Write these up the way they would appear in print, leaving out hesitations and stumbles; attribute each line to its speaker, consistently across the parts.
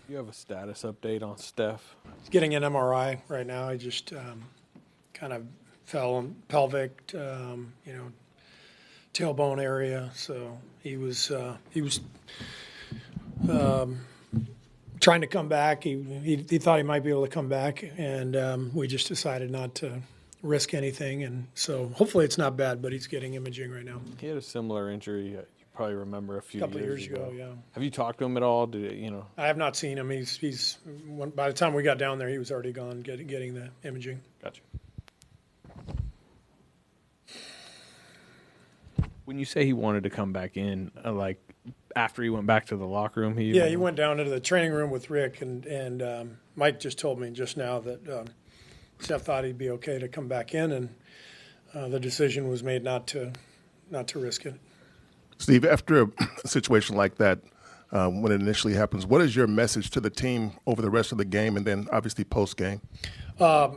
Speaker 1: You have a status update on Steph?
Speaker 2: He's getting an MRI right now. He just kind of fell on pelvic, tailbone area. So he was trying to come back. He thought he might be able to come back, and we just decided not to risk anything. And so hopefully it's not bad, but he's getting imaging right now.
Speaker 1: He had a similar injury. You probably remember a
Speaker 2: couple of years ago. Yeah.
Speaker 1: Have you talked to him at all?
Speaker 2: I have not seen him. He's by the time we got down there, he was already gone getting the imaging.
Speaker 1: Gotcha. When you say he wanted to come back in, like after he went back to the locker room,
Speaker 2: he went down into the training room with Rick, and Mike just told me just now that Steph thought he'd be okay to come back in, and the decision was made not to risk it.
Speaker 3: Steve, after a situation like that, when it initially happens, what is your message to the team over the rest of the game and then obviously post-game?
Speaker 2: I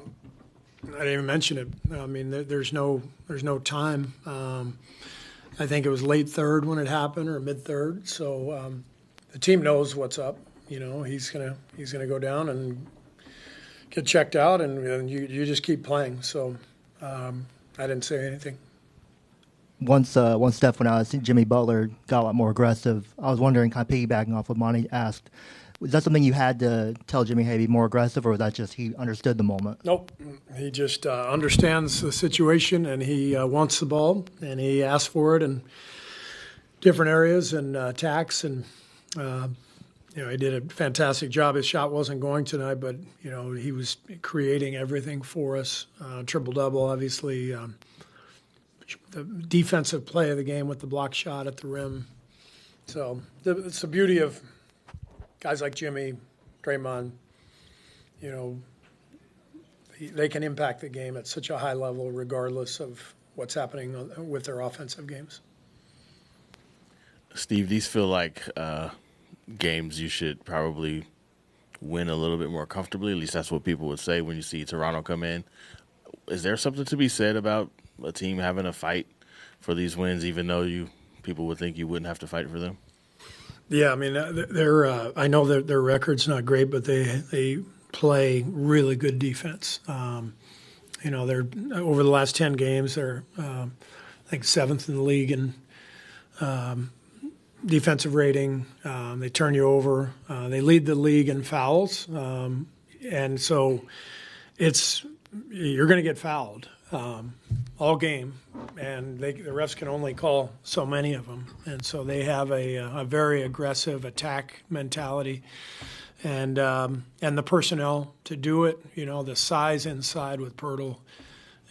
Speaker 2: didn't even mention it. I mean, there's no time. I think it was late third when it happened, or mid third. So the team knows what's up. He's gonna go down and get checked out, and you just keep playing. So I didn't say anything.
Speaker 4: Once Steph went out, I think Jimmy Butler got a lot more aggressive. I was wondering, kind of piggybacking off what Monty asked, was that something you had to tell Jimmy, hey, be more aggressive, or was that just he understood the moment?
Speaker 2: Nope. He just understands the situation, and he wants the ball, and he asked for it in different areas and attacks, and he did a fantastic job. His shot wasn't going tonight, but he was creating everything for us. Triple-double, obviously. The defensive play of the game with the block shot at the rim. So it's the beauty of guys like Jimmy, Draymond. They can impact the game at such a high level regardless of what's happening with their offensive games.
Speaker 5: Steve, these feel like games you should probably win a little bit more comfortably. At least that's what people would say when you see Toronto come in. Is there something to be said about a team having a fight for these wins, even though people would think you wouldn't have to fight for them?
Speaker 2: Yeah, I mean, I know that their record's not great, but they play really good defense. They're over the last 10 games, they're I think 7th in the league in defensive rating. They turn you over. They lead the league in fouls, and so you're going to get fouled all game, and the refs can only call so many of them, and so they have a very aggressive attack mentality, and the personnel to do it. The size inside with Pirtle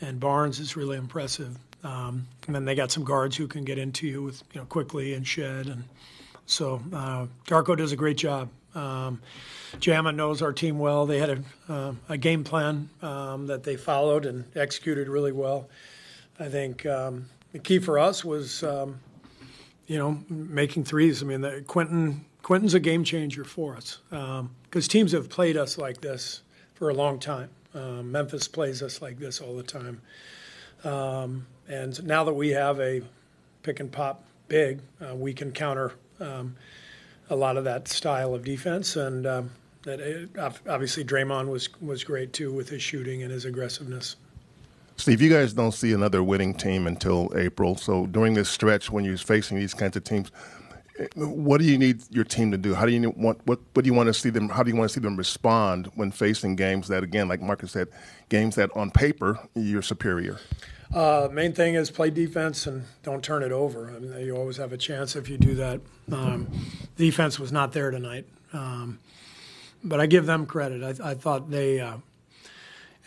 Speaker 2: and Barnes is really impressive, and then they got some guards who can get into you with quickly and Shed, and so Darko does a great job. Jama knows our team well. They had a game plan that they followed and executed really well. I think the key for us was, making threes. I mean, Quentin's a game changer for us because teams have played us like this for a long time. Memphis plays us like this all the time. And now that we have a pick and pop big, we can counter a lot of that style of defense, and obviously Draymond was great too with his shooting and his aggressiveness.
Speaker 3: Steve, you guys don't see another winning team until April. So during this stretch, when you're facing these kinds of teams, what do you need your team to do? How do you want? What do you want to see them? How do you want to see them respond when facing games that, again, like Marcus said, games that on paper you're superior?
Speaker 2: Main thing is play defense and don't turn it over. I mean, you always have a chance if you do that. Defense was not there tonight, but I give them credit. I thought they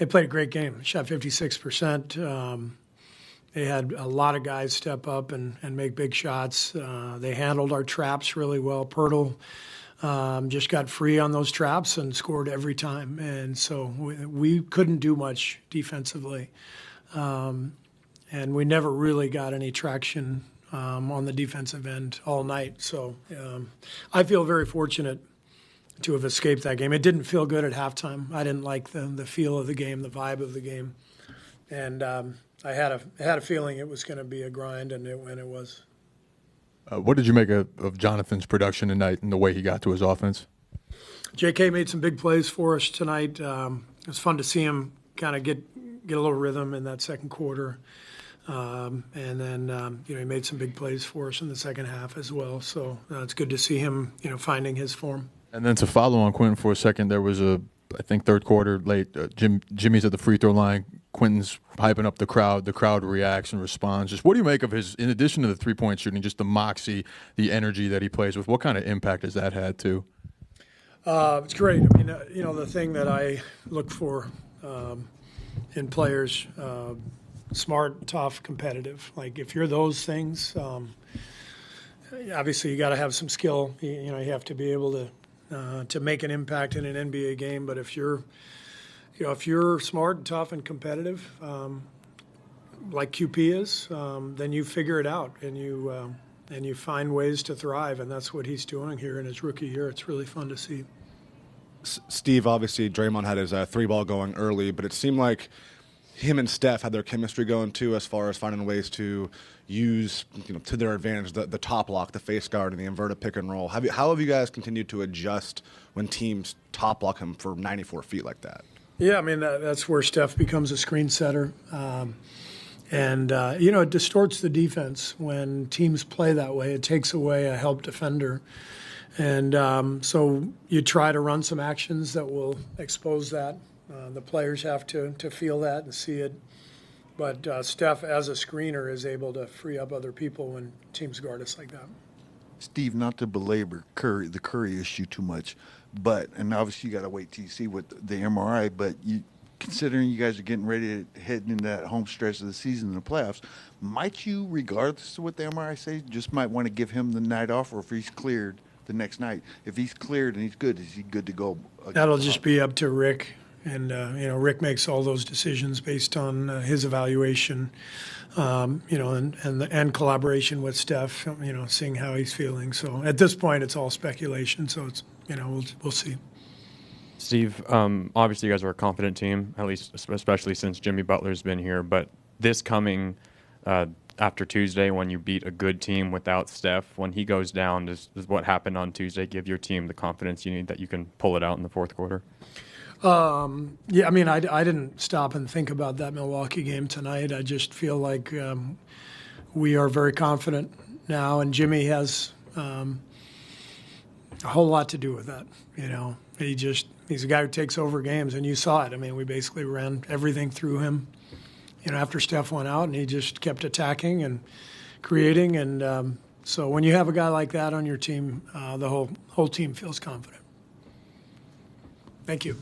Speaker 2: played a great game. Shot 56%. They had a lot of guys step up and make big shots. They handled our traps really well. Pirtle just got free on those traps and scored every time. And so we couldn't do much defensively. And we never really got any traction on the defensive end all night. So I feel very fortunate to have escaped that game. It didn't feel good at halftime. I didn't like the feel of the game, the vibe of the game. And I had a feeling it was going to be a grind, and it was.
Speaker 6: What did you make of Jonathan's production tonight and the way he got to his offense?
Speaker 2: J.K. made some big plays for us tonight. It was fun to see him kind of get a little rhythm in that second quarter. And then, he made some big plays for us in the second half as well. So it's good to see him, finding his form.
Speaker 6: And then to follow on Quentin for a second, there was I think third quarter late, Jimmy's at the free throw line. Quentin's hyping up the crowd. The crowd reacts and responds. Just what do you make of his, in addition to the 3-point shooting, just the moxie, the energy that he plays with? What kind of impact has that had too?
Speaker 2: It's great. I mean, the thing that I look for in players, smart, tough, competitive. Like if you're those things, obviously you got to have some skill. You have to be able to make an impact in an NBA game. But if you're smart, tough, and competitive, like QP is, then you figure it out and you find ways to thrive, and that's what he's doing here in his rookie year. It's really fun to see.
Speaker 7: Steve, obviously, Draymond had his 3-ball going early, but it seemed like him and Steph had their chemistry going too, as far as finding ways to use, to their advantage, the top lock, the face guard, and the inverted pick and roll. How have you guys continued to adjust when teams top lock him for 94 feet like that?
Speaker 2: Yeah, I mean, that's where Steph becomes a screen setter. It distorts the defense when teams play that way. It takes away a help defender. And so you try to run some actions that will expose that. The players have to feel that and see it. But Steph, as a screener, is able to free up other people when teams guard us like that.
Speaker 8: Steve, not to belabor the Curry issue too much, and obviously you got to wait till you see what the MRI, but considering you guys are getting ready to head into that home stretch of the season in the playoffs, might you, regardless of what the MRI says, just might want to give him the night off, or if he's cleared the next night? If he's cleared and he's good, is he good to go?
Speaker 2: That'll just be up to Rick. And, Rick makes all those decisions based on his evaluation, and collaboration with Steph, seeing how he's feeling. So at this point, it's all speculation. So it's, we'll see.
Speaker 9: Steve, obviously you guys are a confident team, at least especially since Jimmy Butler's been here. But this coming after Tuesday, when you beat a good team without Steph, when he goes down, does what happened on Tuesday give your team the confidence you need that you can pull it out in the fourth quarter?
Speaker 2: Yeah, I mean, I didn't stop and think about that Milwaukee game tonight. I just feel like we are very confident now, and Jimmy has a whole lot to do with that. He's a guy who takes over games, and you saw it. I mean, we basically ran everything through him, after Steph went out, and he just kept attacking and creating. And so when you have a guy like that on your team, the whole team feels confident. Thank you.